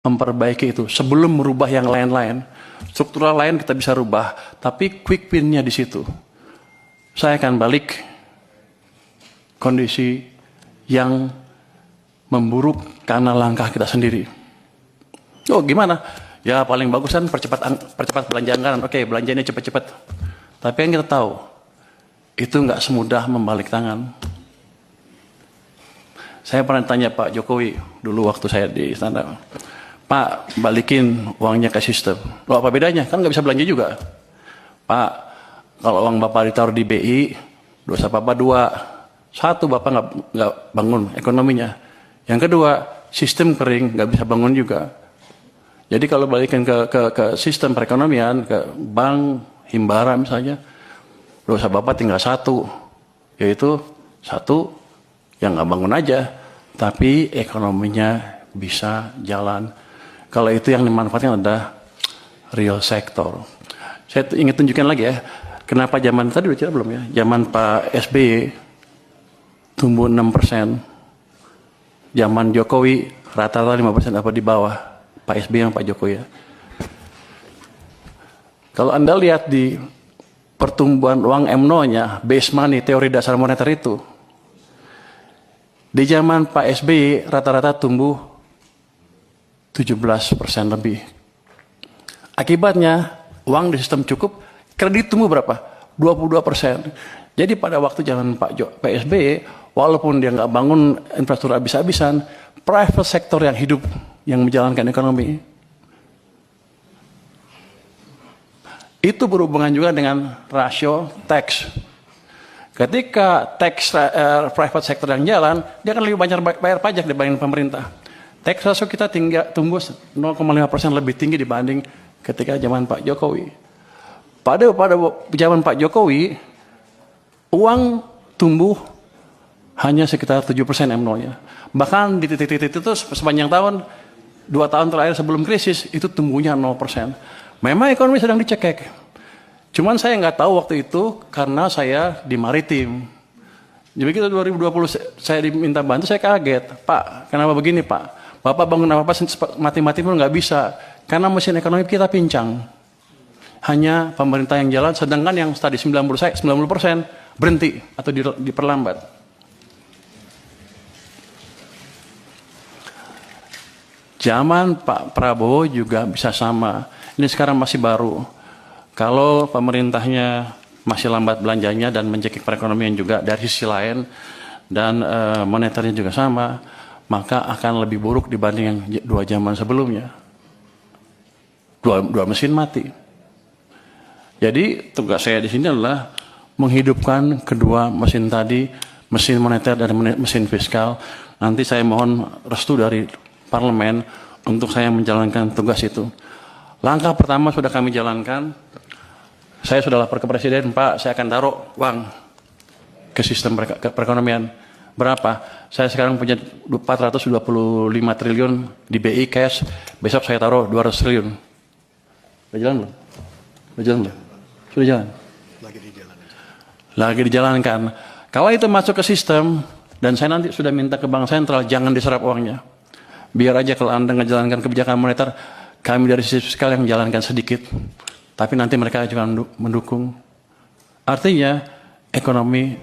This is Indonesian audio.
memperbaiki itu sebelum merubah yang lain-lain. Struktural lain kita bisa rubah, tapi quick win-nya di situ. Saya akan balik kondisi yang memburuk karena langkah kita sendiri. Oh gimana? Ya paling bagus kan percepat belanja anggaran. Oke, belanjanya cepat-cepat. Tapi yang kita tahu, itu nggak semudah membalik tangan. Saya pernah tanya Pak Jokowi dulu waktu saya di istana, Pak, balikin uangnya ke sistem. Loh apa bedanya? Kan nggak bisa belanja juga. Pak, kalau uang Bapak ditaruh di BI, dosa Bapak dua. Satu, Bapak nggak bangun ekonominya. Yang kedua, sistem kering, nggak bisa bangun juga. Jadi kalau balikin ke sistem perekonomian, ke bank, himbara misalnya, dosa Bapak tinggal satu, yaitu satu, yang nggak bangun aja, tapi ekonominya bisa jalan. Kalau itu yang dimanfaatkan adalah real sector. Saya ingin tunjukkan lagi ya, kenapa zaman tadi udah cerita belum ya? Zaman Pak SBY tumbuh 6%, zaman Jokowi rata-rata 5% apa di bawah Pak SBY yang Pak Jokowi ya. Kalau Anda lihat di pertumbuhan uang M0-nya, base money, teori dasar moneter itu, di zaman Pak SBY rata-rata tumbuh 17% lebih. Akibatnya uang di sistem cukup, kredit tumbuh berapa? 22%. Jadi pada waktu zaman Pak SBY, walaupun dia nggak bangun infrastruktur habis-habisan, private sector yang hidup, yang menjalankan ekonomi. Itu berhubungan juga dengan rasio tax. Ketika tax private sector yang jalan, dia akan lebih banyak bayar pajak dibanding pemerintah. Tax ratio kita tumbuh 0,5% lebih tinggi dibanding ketika zaman Pak Jokowi. Pada zaman Pak Jokowi, uang tumbuh hanya sekitar 7% M0-nya. Bahkan di titik-titik itu sepanjang tahun, 2 tahun terakhir sebelum krisis, itu tumbuhnya 0%. Memang ekonomi sedang dicekek. Cuman saya nggak tahu waktu itu karena saya di maritim. Jadi begitu 2020 saya diminta bantu, saya kaget. Pak, kenapa begini Pak? Bapak bangun apa-apa mati-mati pun nggak bisa. Karena mesin ekonomi kita pincang. Hanya pemerintah yang jalan, sedangkan yang tadi 90% berhenti atau diperlambat. Zaman Pak Prabowo juga bisa sama. Ini sekarang masih baru. Kalau pemerintahnya masih lambat belanjanya dan mencekik perekonomian juga dari sisi lain dan moneternya juga sama, maka akan lebih buruk dibanding yang 2 zaman sebelumnya. Dua mesin mati. Jadi tugas saya di sini adalah menghidupkan kedua mesin tadi, mesin moneter dan mesin fiskal. Nanti saya mohon restu dari parlemen untuk saya menjalankan tugas itu. Langkah pertama sudah kami jalankan. Saya sudah lapor ke Presiden, Pak, saya akan taruh uang ke sistem perekonomian. Berapa? Saya sekarang punya 425 triliun di BI cash, besok saya taruh 200 triliun. Sudah jalan belum? Sudah jalan belum? Sudah jalan? Lagi dijalankan. Kalau itu masuk ke sistem, dan saya nanti sudah minta ke Bank Sentral, jangan diserap uangnya. Biar aja kalau Anda menjalankan kebijakan moneter, kami dari sisi fiskal yang menjalankan sedikit. Tapi nanti mereka juga mendukung. Artinya ekonomi